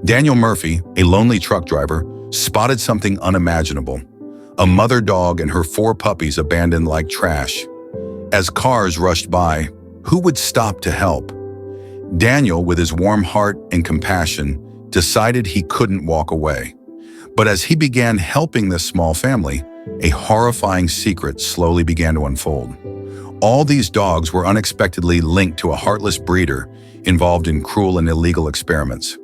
Daniel Murphy, a lonely truck driver, spotted something unimaginable: a mother dog and her 4 puppies abandoned like trash. As cars rushed by, who would stop to help? Daniel, with his warm heart and compassion, decided he couldn't walk away. But as he began helping this small family, a horrifying secret slowly began to unfold. All these dogs were unexpectedly linked to a heartless breeder involved in cruel and illegal experiments.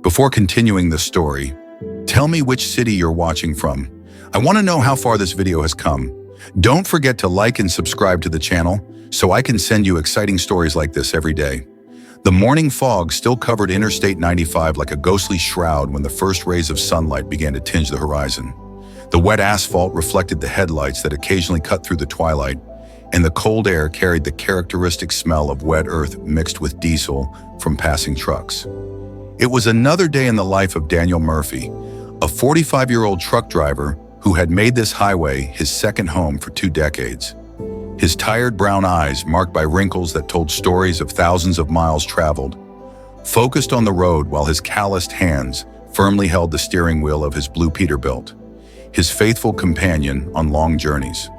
Before continuing the story, tell me which city you're watching from. I want to know how far this video has come. Don't forget to like and subscribe to the channel so I can send you exciting stories like this every day. The morning fog still covered Interstate 95 like a ghostly shroud when the first rays of sunlight began to tinge the horizon. The wet asphalt reflected the headlights that occasionally cut through the twilight, and the cold air carried the characteristic smell of wet earth mixed with diesel from passing trucks. It was another day in the life of Daniel Murphy, a 45-year-old truck driver who had made this highway his second home for 2 decades. His tired brown eyes, marked by wrinkles that told stories of thousands of miles traveled, focused on the road while his calloused hands firmly held the steering wheel of his blue Peterbilt, his faithful companion on long journeys.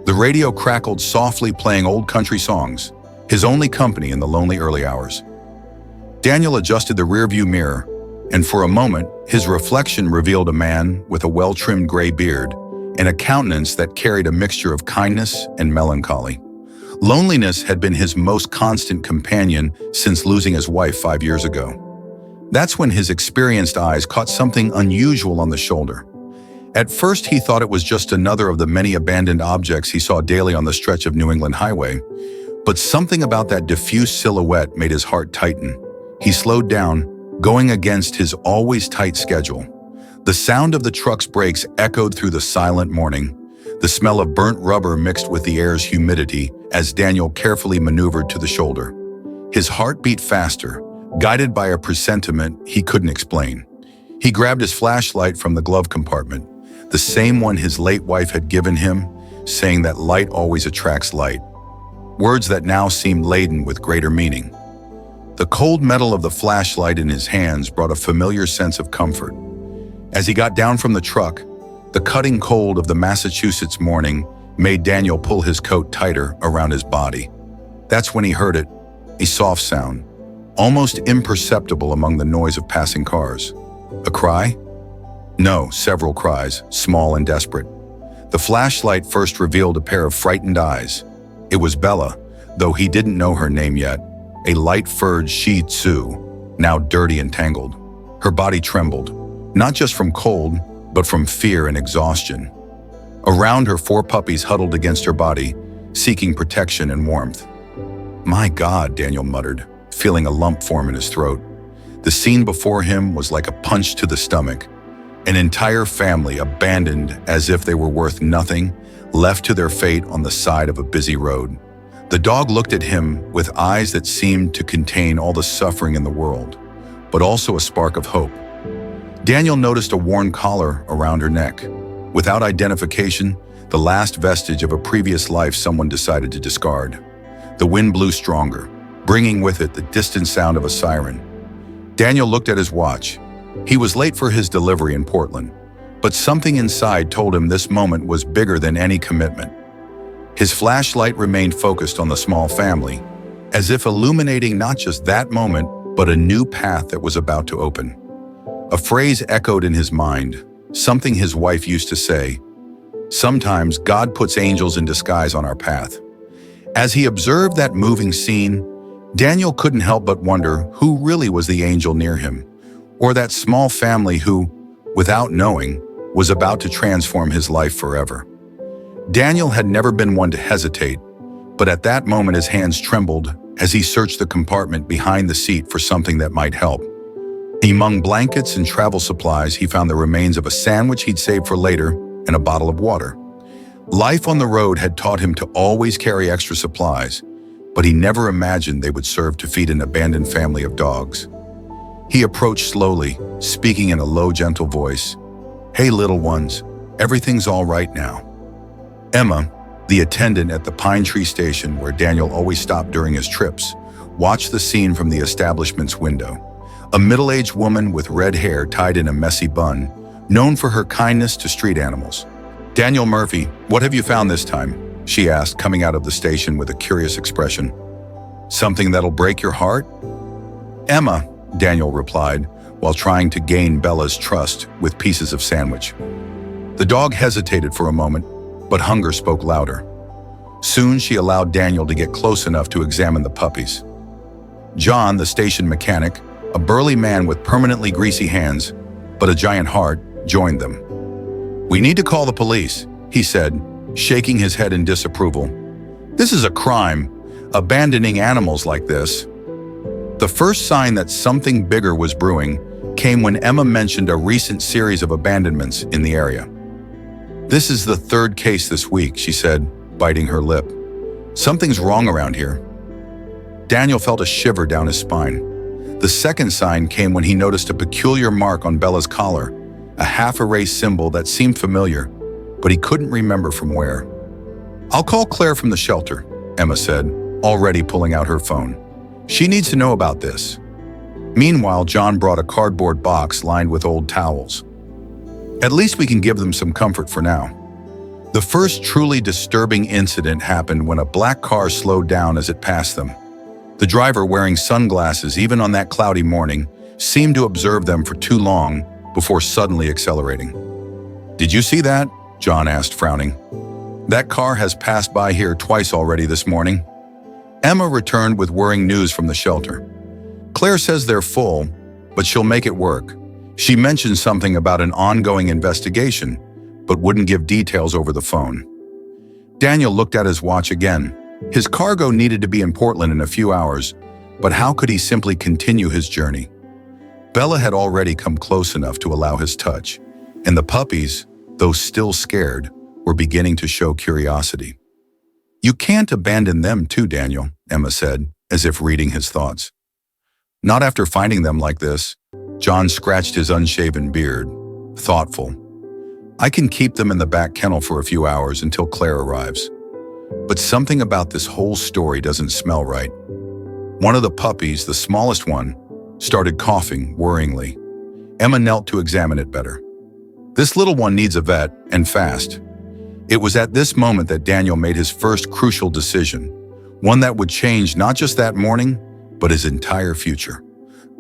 The radio crackled softly, playing old country songs, his only company in the lonely early hours. Daniel adjusted the rearview mirror, and for a moment, his reflection revealed a man with a well-trimmed gray beard and a countenance that carried a mixture of kindness and melancholy. Loneliness had been his most constant companion since losing his wife 5 years ago. That's when his experienced eyes caught something unusual on the shoulder. At first, he thought it was just another of the many abandoned objects he saw daily on the stretch of New England highway, but something about that diffuse silhouette made his heart tighten. He slowed down, going against his always tight schedule. The sound of the truck's brakes echoed through the silent morning, the smell of burnt rubber mixed with the air's humidity as Daniel carefully maneuvered to the shoulder. His heart beat faster, guided by a presentiment he couldn't explain. He grabbed his flashlight from the glove compartment, the same one his late wife had given him, saying that light always attracts light. Words that now seemed laden with greater meaning. The cold metal of the flashlight in his hands brought a familiar sense of comfort. As he got down from the truck, the cutting cold of the Massachusetts morning made Daniel pull his coat tighter around his body. That's when he heard it, a soft sound, almost imperceptible among the noise of passing cars. A cry? No, several cries, small and desperate. The flashlight first revealed a pair of frightened eyes. It was Bella, though he didn't know her name yet, a light-furred Shih Tzu, now dirty and tangled. Her body trembled, not just from cold, but from fear and exhaustion. Around her, 4 puppies huddled against her body, seeking protection and warmth. "My God," Daniel muttered, feeling a lump form in his throat. The scene before him was like a punch to the stomach. An entire family abandoned as if they were worth nothing, left to their fate on the side of a busy road. The dog looked at him with eyes that seemed to contain all the suffering in the world, but also a spark of hope. Daniel noticed a worn collar around her neck. Without identification, the last vestige of a previous life someone decided to discard. The wind blew stronger, bringing with it the distant sound of a siren. Daniel looked at his watch. He was late for his delivery in Portland, but something inside told him this moment was bigger than any commitment. His flashlight remained focused on the small family, as if illuminating not just that moment, but a new path that was about to open. A phrase echoed in his mind, something his wife used to say: "Sometimes God puts angels in disguise on our path." As he observed that moving scene, Daniel couldn't help but wonder who really was the angel near him, or that small family who, without knowing, was about to transform his life forever. Daniel had never been one to hesitate, but at that moment his hands trembled as he searched the compartment behind the seat for something that might help. Among blankets and travel supplies, he found the remains of a sandwich he'd saved for later and a bottle of water. Life on the road had taught him to always carry extra supplies, but he never imagined they would serve to feed an abandoned family of dogs. He approached slowly, speaking in a low, gentle voice. "Hey, little ones, everything's all right now." Emma, the attendant at the Pine Tree Station where Daniel always stopped during his trips, watched the scene from the establishment's window. a middle-aged woman with red hair tied in a messy bun, known for her kindness to street animals. "Daniel Murphy, what have you found this time?" she asked, coming out of the station with a curious expression. "Something that'll break your heart?" "Emma," Daniel replied, while trying to gain Bella's trust with pieces of sandwich. The dog hesitated for a moment, but hunger spoke louder. Soon she allowed Daniel to get close enough to examine the puppies. John, the station mechanic, a burly man with permanently greasy hands, but a giant heart, joined them. "We need to call the police," he said, shaking his head in disapproval. "This is a crime, abandoning animals like this." The first sign that something bigger was brewing came when Emma mentioned a recent series of abandonments in the area. "This is the third case this week," she said, biting her lip. "Something's wrong around here." Daniel felt a shiver down his spine. The second sign came when he noticed a peculiar mark on Bella's collar, a half-erased symbol that seemed familiar, but he couldn't remember from where. "I'll call Claire from the shelter," Emma said, already pulling out her phone. "She needs to know about this." Meanwhile, John brought a cardboard box lined with old towels. "At least we can give them some comfort for now." The first truly disturbing incident happened when a black car slowed down as it passed them. The driver, wearing sunglasses even on that cloudy morning, seemed to observe them for too long before suddenly accelerating. "Did you see that?" John asked, frowning. "That car has passed by here twice already this morning." Emma returned with worrying news from the shelter. "Claire says they're full, but she'll make it work. She mentioned something about an ongoing investigation, but wouldn't give details over the phone." Daniel looked at his watch again. His cargo needed to be in Portland in a few hours, but how could he simply continue his journey? Bella had already come close enough to allow his touch, and the puppies, though still scared, were beginning to show curiosity. "You can't abandon them too, Daniel," Emma said, as if reading his thoughts. "Not after finding them like this." John scratched his unshaven beard, thoughtful. "I can keep them in the back kennel for a few hours until Claire arrives. But something about this whole story doesn't smell right." One of the puppies, the smallest one, started coughing worryingly. Emma knelt to examine it better. "This little one needs a vet, and fast." It was at this moment that Daniel made his first crucial decision, one that would change not just that morning, but his entire future.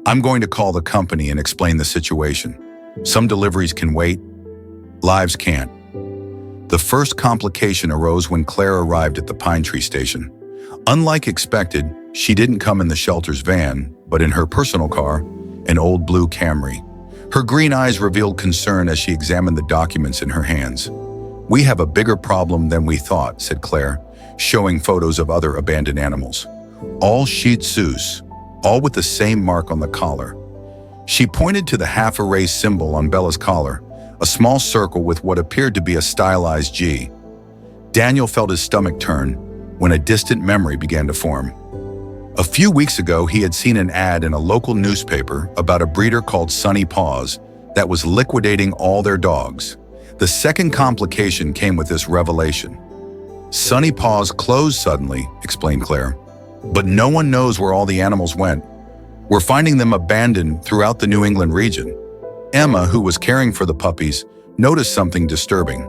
"I'm going to call the company and explain the situation. Some deliveries can wait, lives can't." The first complication arose when Claire arrived at the Pine Tree station. Unlike expected, she didn't come in the shelter's van, but in her personal car, an old blue Camry. Her green eyes revealed concern as she examined the documents in her hands. "We have a bigger problem than we thought," said Claire, showing photos of other abandoned animals. "All Shih Tzus, all with the same mark on the collar." She pointed to the half-erased symbol on Bella's collar, a small circle with what appeared to be a stylized G. Daniel felt his stomach turn when a distant memory began to form. A few weeks ago, he had seen an ad in a local newspaper about a breeder called Sunny Paws that was liquidating all their dogs. The second complication came with this revelation. "Sunny Paws closed suddenly," explained Claire. "But no one knows where all the animals went. We're finding them abandoned throughout the New England region." Emma, who was caring for the puppies, noticed something disturbing.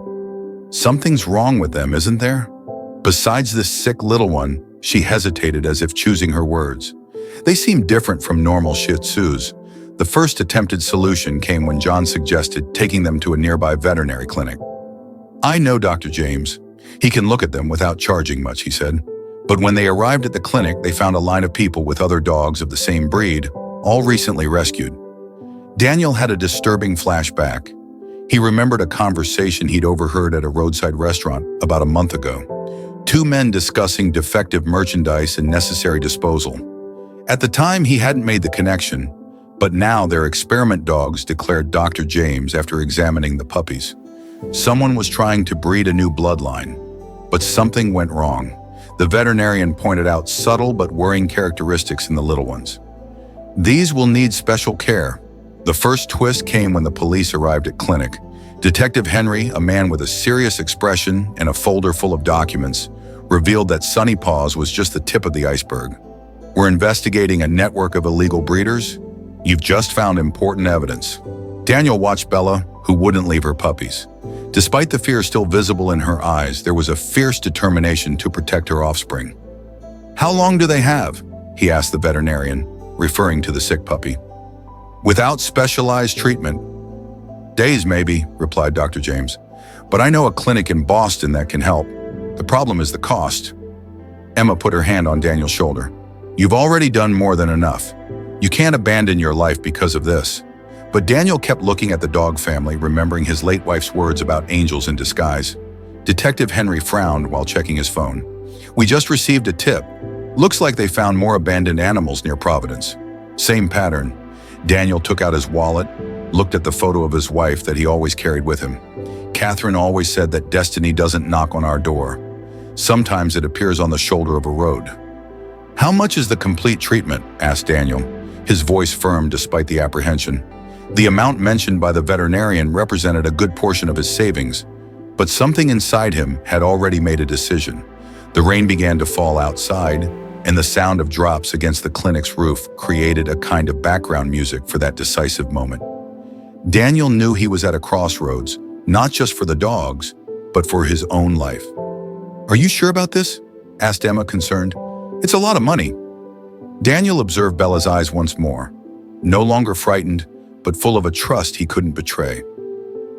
"Something's wrong with them, isn't there?" Besides this sick little one, she hesitated as if choosing her words. They seemed different from normal Shih Tzus. The first attempted solution came when John suggested taking them to a nearby veterinary clinic. "I know Dr. James. He can look at them without charging much," he said. But when they arrived at the clinic, they found a line of people with other dogs of the same breed, all recently rescued. Daniel had a disturbing flashback. He remembered a conversation he'd overheard at a roadside restaurant about a month ago. Two men discussing defective merchandise and necessary disposal. At the time, he hadn't made the connection, but now they're experiment dogs, declared Dr. James after examining the puppies. Someone was trying to breed a new bloodline, but something went wrong. The veterinarian pointed out subtle but worrying characteristics in the little ones. "These will need special care." The first twist came when the police arrived at clinic. Detective Henry, a man with a serious expression and a folder full of documents, revealed that Sunny Paws was just the tip of the iceberg. "We're investigating a network of illegal breeders," You've just found important evidence. Daniel watched Bella, who wouldn't leave her puppies. Despite the fear still visible in her eyes, there was a fierce determination to protect her offspring. "How long do they have?" he asked the veterinarian, referring to the sick puppy. "Without specialized treatment." "Days, maybe," replied Dr. James. "But I know a clinic in Boston that can help. The problem is the cost." Emma put her hand on Daniel's shoulder. "You've already done more than enough. You can't abandon your life because of this." But Daniel kept looking at the dog family, remembering his late wife's words about angels in disguise. Detective Henry frowned while checking his phone. "We just received a tip. Looks like they found more abandoned animals near Providence." Same pattern. Daniel took out his wallet, looked at the photo of his wife that he always carried with him. "Catherine always said that destiny doesn't knock on our door. Sometimes it appears on the shoulder of a road." "How much is the complete treatment?" asked Daniel, his voice firm despite the apprehension. The amount mentioned by the veterinarian represented a good portion of his savings, but something inside him had already made a decision. The rain began to fall outside, and the sound of drops against the clinic's roof created a kind of background music for that decisive moment. Daniel knew he was at a crossroads, not just for the dogs, but for his own life. "Are you sure about this?" asked Emma, concerned. "It's a lot of money." Daniel observed Bella's eyes once more, no longer frightened, but full of a trust he couldn't betray.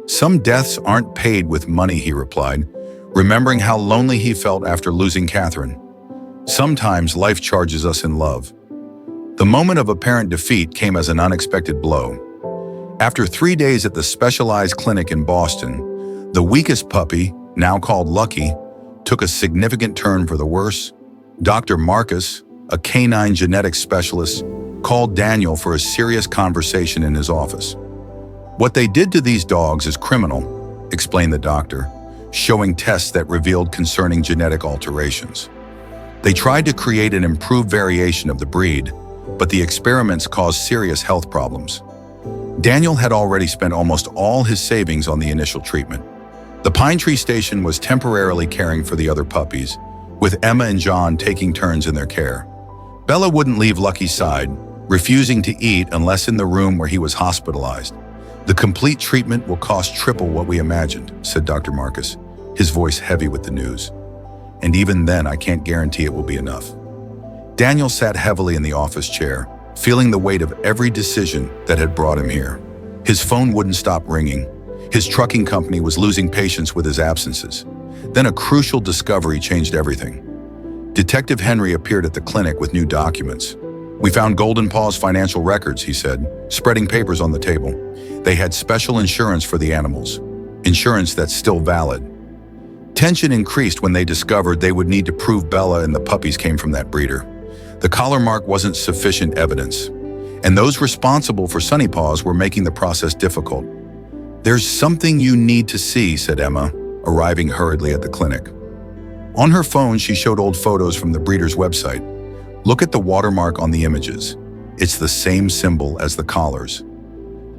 "Some deaths aren't paid with money," he replied, remembering how lonely he felt after losing Catherine. "Sometimes life charges us in love." The moment of apparent defeat came as an unexpected blow. After 3 days at the specialized clinic in Boston, the weakest puppy, now called Lucky, took a significant turn for the worse. Dr. Marcus, a canine genetics specialist, called Daniel for a serious conversation in his office. "What they did to these dogs is criminal," explained the doctor, showing tests that revealed concerning genetic alterations. "They tried to create an improved variation of the breed, but the experiments caused serious health problems." Daniel had already spent almost all his savings on the initial treatment. The Pine Tree Station was temporarily caring for the other puppies, with Emma and John taking turns in their care. Bella wouldn't leave Lucky's side, refusing to eat unless in the room where he was hospitalized. "The complete treatment will cost triple what we imagined," said Dr. Marcus, his voice heavy with the news. "And even then, I can't guarantee it will be enough." Daniel sat heavily in the office chair, feeling the weight of every decision that had brought him here. His phone wouldn't stop ringing. His trucking company was losing patience with his absences. Then a crucial discovery changed everything. Detective Henry appeared at the clinic with new documents. "We found Golden Paw's financial records," he said, spreading papers on the table. They had special insurance for the animals, insurance that's still valid. Tension increased when they discovered they would need to prove Bella and the puppies came from that breeder. The collar mark wasn't sufficient evidence, and those responsible for Sunny Paws were making the process difficult. "There's something you need to see," said Emma, arriving hurriedly at the clinic. On her phone, she showed old photos from the breeder's website. "Look at the watermark on the images. It's the same symbol as the collars."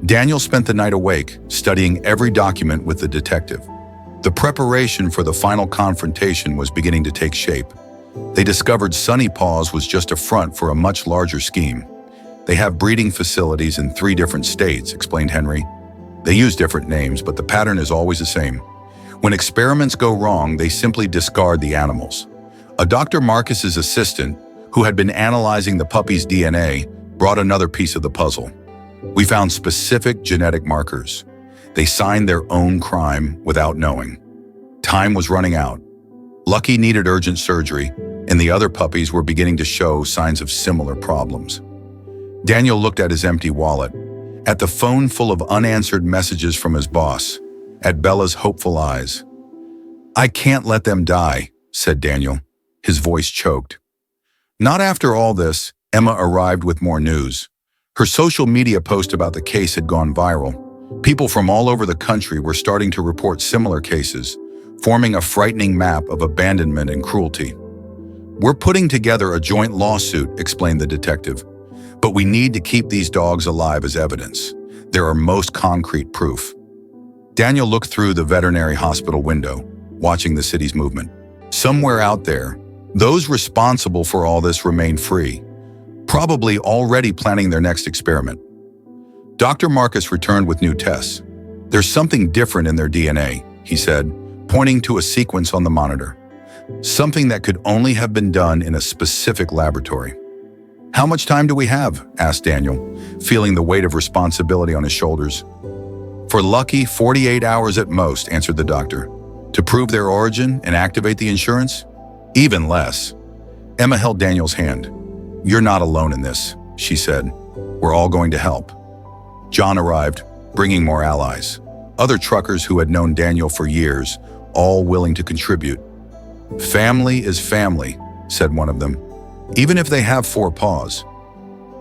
Daniel spent the night awake, studying every document with the detective. The preparation for the final confrontation was beginning to take shape. They discovered Sunny Paws was just a front for a much larger scheme. "They have breeding facilities in 3 different states," explained Henry. "They use different names, but the pattern is always the same. When experiments go wrong, they simply discard the animals." A Dr. Marcus's assistant, who had been analyzing the puppy's DNA, brought another piece of the puzzle. "We found specific genetic markers. They signed their own crime without knowing. Time was running out. Lucky needed urgent surgery, and the other puppies were beginning to show signs of similar problems." Daniel looked at his empty wallet, at the phone full of unanswered messages from his boss, at Bella's hopeful eyes. "I can't let them die," said Daniel, his voice choked. Not after all this. Emma arrived with more news. Her social media post about the case had gone viral. People from all over the country were starting to report similar cases, forming a frightening map of abandonment and cruelty. "We're putting together a joint lawsuit," explained the detective. "But we need to keep these dogs alive as evidence. They're our most concrete proof." Daniel looked through the veterinary hospital window, watching the city's movement. Somewhere out there, those responsible for all this remain free, probably already planning their next experiment. Dr. Marcus returned with new tests. There's something different in their DNA, he said, pointing to a sequence on the monitor. Something that could only have been done in a specific laboratory. How much time do we have? Asked Daniel, feeling the weight of responsibility on his shoulders. For Lucky, 48 hours at most, answered the doctor. To prove their origin and activate the insurance? Even less. Emma held Daniel's hand. You're not alone in this, she said. We're all going to help. John arrived, bringing more allies. Other truckers who had known Daniel for years, all willing to contribute. Family is family, said one of them, even if they have 4 paws.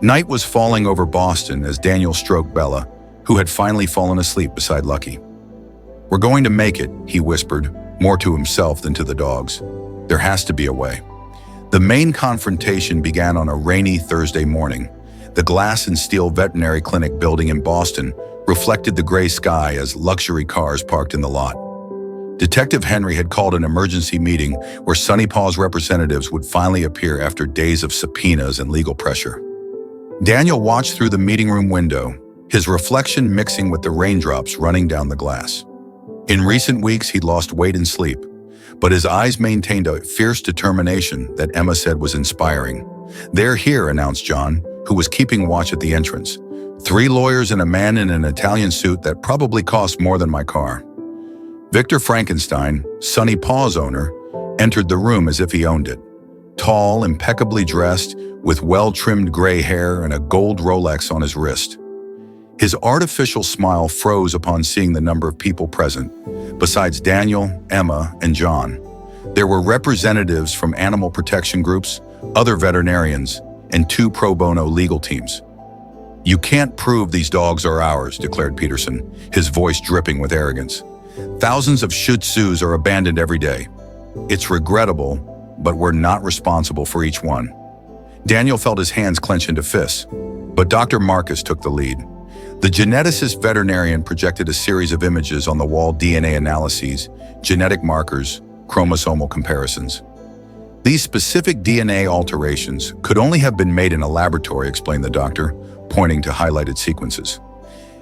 Night was falling over Boston as Daniel stroked Bella, who had finally fallen asleep beside Lucky. We're going to make it, he whispered, more to himself than to the dogs. There has to be a way. The main confrontation began on a rainy Thursday morning. The glass and steel veterinary clinic building in Boston reflected the gray sky as luxury cars parked in the lot. Detective Henry had called an emergency meeting where Sunny Paw's representatives would finally appear after days of subpoenas and legal pressure. Daniel watched through the meeting room window, his reflection mixing with the raindrops running down the glass. In recent weeks, he'd lost weight and sleep, but his eyes maintained a fierce determination that Emma said was inspiring. They're here, announced John, who was keeping watch at the entrance. 3 lawyers and a man in an Italian suit that probably cost more than my car. Victor Frankenstein, Sunny Paw's owner, entered the room as if he owned it. Tall, impeccably dressed, with well-trimmed gray hair and a gold Rolex on his wrist. His artificial smile froze upon seeing the number of people present. Besides Daniel, Emma, and John, there were representatives from animal protection groups, other veterinarians, and 2 pro bono legal teams. You can't prove these dogs are ours, declared Peterson, his voice dripping with arrogance. Thousands of Shih Tzus are abandoned every day. It's regrettable, but we're not responsible for each one. Daniel felt his hands clench into fists, but Dr. Marcus took the lead. The geneticist veterinarian projected a series of images on the wall: DNA analyses, genetic markers, chromosomal comparisons. These specific DNA alterations could only have been made in a laboratory, explained the doctor, pointing to highlighted sequences.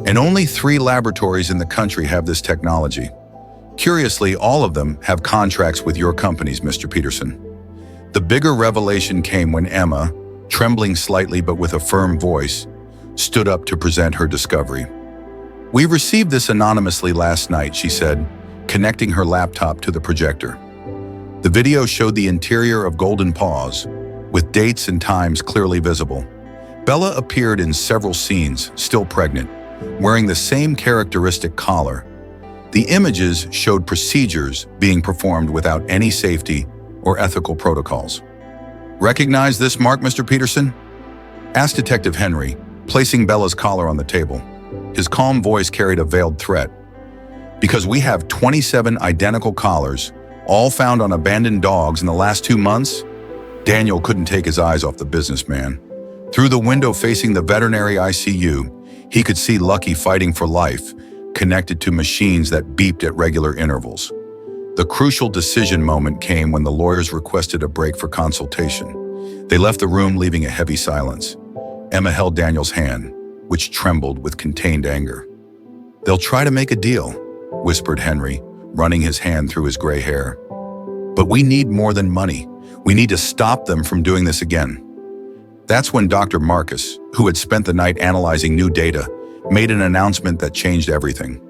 And only 3 laboratories in the country have this technology. Curiously, all of them have contracts with your companies, Mr. Peterson. The bigger revelation came when Emma, trembling slightly but with a firm voice, stood up to present her discovery. We received this anonymously last night, she said, connecting her laptop to the projector. The video showed the interior of Golden Paws, with dates and times clearly visible. Bella appeared in several scenes, still pregnant, wearing the same characteristic collar. The images showed procedures being performed without any safety or ethical protocols. Recognize this mark, Mr. Peterson? Asked Detective Henry, placing Bella's collar on the table. His calm voice carried a veiled threat. Because we have 27 identical collars, all found on abandoned dogs in the last 2 months? Daniel couldn't take his eyes off the businessman. Through the window facing the veterinary ICU, he could see Lucky fighting for life, connected to machines that beeped at regular intervals. The crucial decision moment came when the lawyers requested a break for consultation. They left the room, leaving a heavy silence. Emma held Daniel's hand, which trembled with contained anger. They'll try to make a deal, whispered Henry, running his hand through his gray hair. But we need more than money. We need to stop them from doing this again. That's when Dr. Marcus, who had spent the night analyzing new data, made an announcement that changed everything.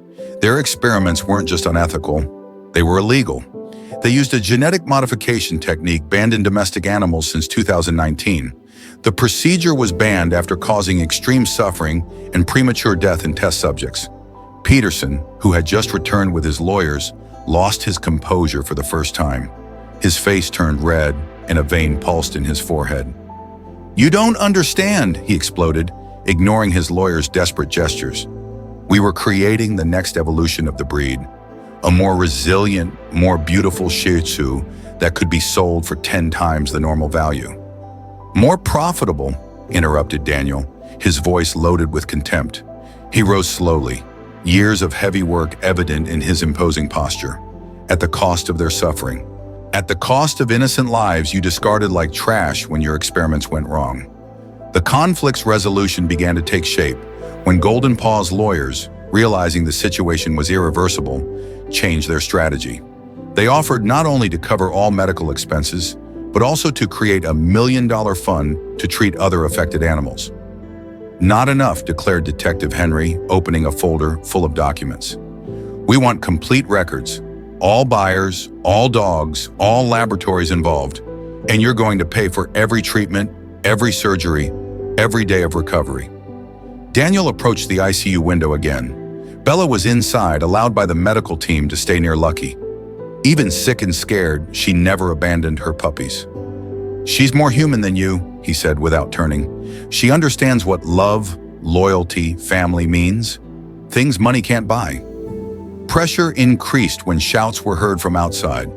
Their experiments weren't just unethical, they were illegal. They used a genetic modification technique banned in domestic animals since 2019. The procedure was banned after causing extreme suffering and premature death in test subjects. Peterson, who had just returned with his lawyers, lost his composure for the first time. His face turned red and a vein pulsed in his forehead. You don't understand, he exploded, ignoring his lawyer's desperate gestures. We were creating the next evolution of the breed, a more resilient, more beautiful Shih Tzu that could be sold for 10 times the normal value. More profitable, interrupted Daniel, his voice loaded with contempt. He rose slowly, years of heavy work evident in his imposing posture, at the cost of their suffering. At the cost of innocent lives you discarded like trash when your experiments went wrong. The conflict's resolution began to take shape, when Golden Paw's lawyers, realizing the situation was irreversible, changed their strategy. They offered not only to cover all medical expenses, but also to create a $1 million fund to treat other affected animals. Not enough, declared Detective Henry, opening a folder full of documents. We want complete records, all buyers, all dogs, all laboratories involved, and you're going to pay for every treatment, every surgery, every day of recovery. Daniel approached the ICU window again. Bella was inside, allowed by the medical team to stay near Lucky. Even sick and scared, she never abandoned her puppies. She's more human than you, he said without turning. She understands what love, loyalty, family means. Things money can't buy. Pressure increased when shouts were heard from outside.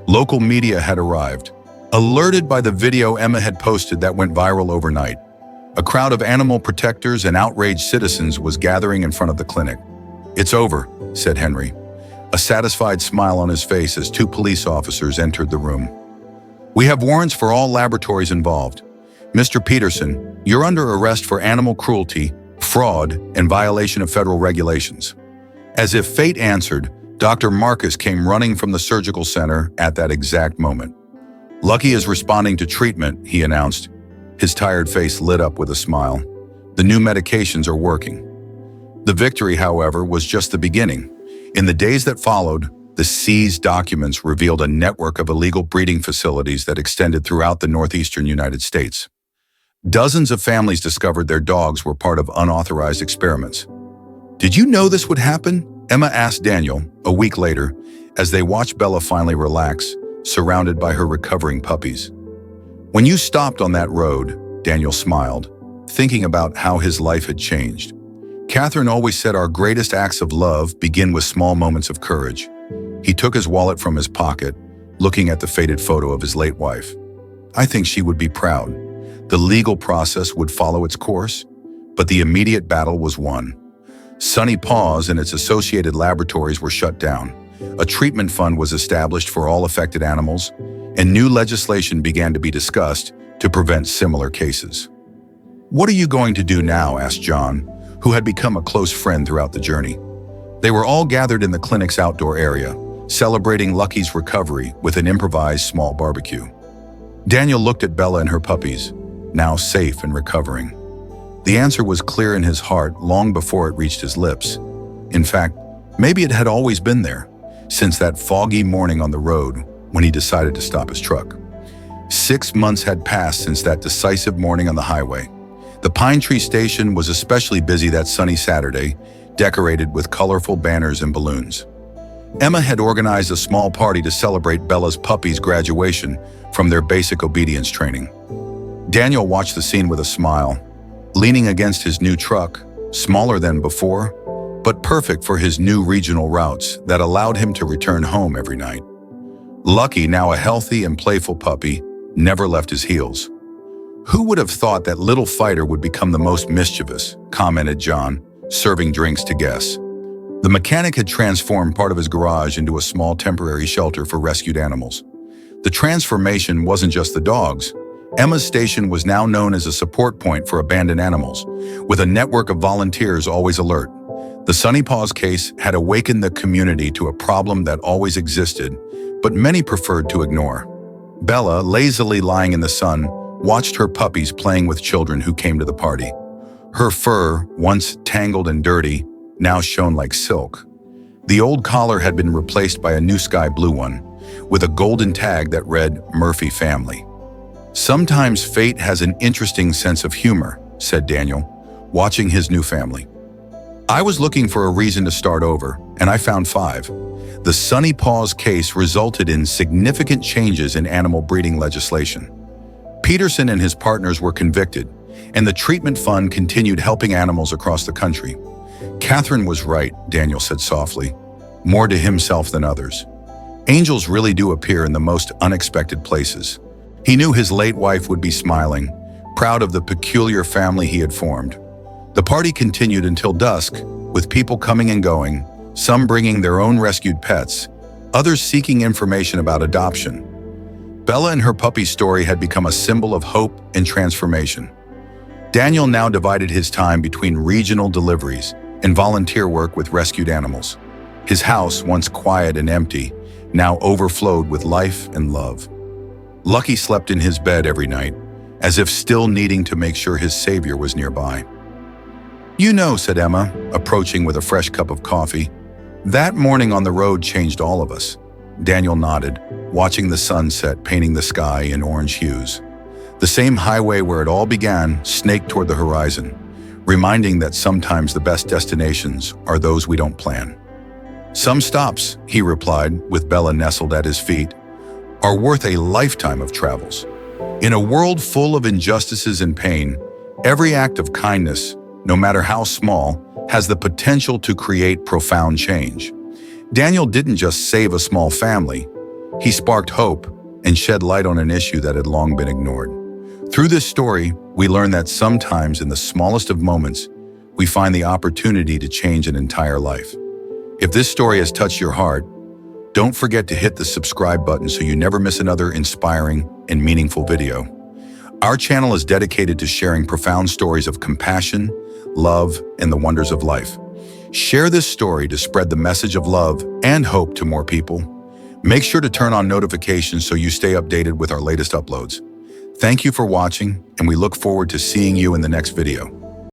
Local media had arrived, alerted by the video Emma had posted that went viral overnight. A crowd of animal protectors and outraged citizens was gathering in front of the clinic. "It's over," said Henry, a satisfied smile on his face as 2 police officers entered the room. "We have warrants for all laboratories involved. Mr. Peterson, you're under arrest for animal cruelty, fraud, and violation of federal regulations." As if fate answered, Dr. Marcus came running from the surgical center at that exact moment. "Lucky is responding to treatment," he announced. His tired face lit up with a smile. "The new medications are working." The victory, however, was just the beginning. In the days that followed, the seized documents revealed a network of illegal breeding facilities that extended throughout the northeastern United States. Dozens of families discovered their dogs were part of unauthorized experiments. "Did you know this would happen?" Emma asked Daniel a week later as they watched Bella finally relax, surrounded by her recovering puppies. "When you stopped on that road," Daniel smiled, thinking about how his life had changed. "Catherine always said our greatest acts of love begin with small moments of courage." He took his wallet from his pocket, looking at the faded photo of his late wife. "I think she would be proud." The legal process would follow its course, but the immediate battle was won. Sunny Paws and its associated laboratories were shut down. A treatment fund was established for all affected animals, and new legislation began to be discussed to prevent similar cases. "What are you going to do now?" asked John, who had become a close friend throughout the journey. They were all gathered in the clinic's outdoor area, celebrating Lucky's recovery with an improvised small barbecue. Daniel looked at Bella and her puppies, now safe and recovering. The answer was clear in his heart long before it reached his lips. In fact, maybe it had always been there, since that foggy morning on the road when he decided to stop his truck. 6 months had passed since that decisive morning on the highway. The Pine Tree Station was especially busy that sunny Saturday, decorated with colorful banners and balloons. Emma had organized a small party to celebrate Bella's puppies' graduation from their basic obedience training. Daniel watched the scene with a smile, leaning against his new truck, smaller than before, but perfect for his new regional routes that allowed him to return home every night. Lucky, now a healthy and playful puppy, never left his heels. "Who would have thought that little fighter would become the most mischievous?" commented John, serving drinks to guests. The mechanic had transformed part of his garage into a small temporary shelter for rescued animals. The transformation wasn't just the dogs. Emma's station was now known as a support point for abandoned animals, with a network of volunteers always alert. The Sunny Paws case had awakened the community to a problem that always existed, but many preferred to ignore. Bella, lazily lying in the sun, watched her puppies playing with children who came to the party. Her fur, once tangled and dirty, now shone like silk. The old collar had been replaced by a new sky blue one, with a golden tag that read Murphy Family. "Sometimes fate has an interesting sense of humor," said Daniel, watching his new family. "I was looking for a reason to start over, and I found 5. The Sunny Paws case resulted in significant changes in animal breeding legislation. Peterson and his partners were convicted, and the treatment fund continued helping animals across the country. Catherine was right," Daniel said softly, more to himself than others. "Angels really do appear in the most unexpected places." He knew his late wife would be smiling, proud of the peculiar family he had formed. The party continued until dusk, with people coming and going, some bringing their own rescued pets, others seeking information about adoption. Bella and her puppy story had become a symbol of hope and transformation. Daniel now divided his time between regional deliveries and volunteer work with rescued animals. His house, once quiet and empty, now overflowed with life and love. Lucky slept in his bed every night, as if still needing to make sure his savior was nearby. "You know," said Emma, approaching with a fresh cup of coffee, "that morning on the road changed all of us." Daniel nodded, watching the sunset painting the sky in orange hues. The same highway where it all began snaked toward the horizon, reminding that sometimes the best destinations are those we don't plan. "Some stops," he replied, with Bella nestled at his feet, "are worth a lifetime of travels." In a world full of injustices and pain, every act of kindness, no matter how small, has the potential to create profound change. Daniel didn't just save a small family, he sparked hope and shed light on an issue that had long been ignored. Through this story, we learn that sometimes in the smallest of moments, we find the opportunity to change an entire life. If this story has touched your heart, don't forget to hit the subscribe button so you never miss another inspiring and meaningful video. Our channel is dedicated to sharing profound stories of compassion, love, and the wonders of life. Share this story to spread the message of love and hope to more people. Make sure to turn on notifications so you stay updated with our latest uploads. Thank you for watching, and we look forward to seeing you in the next video.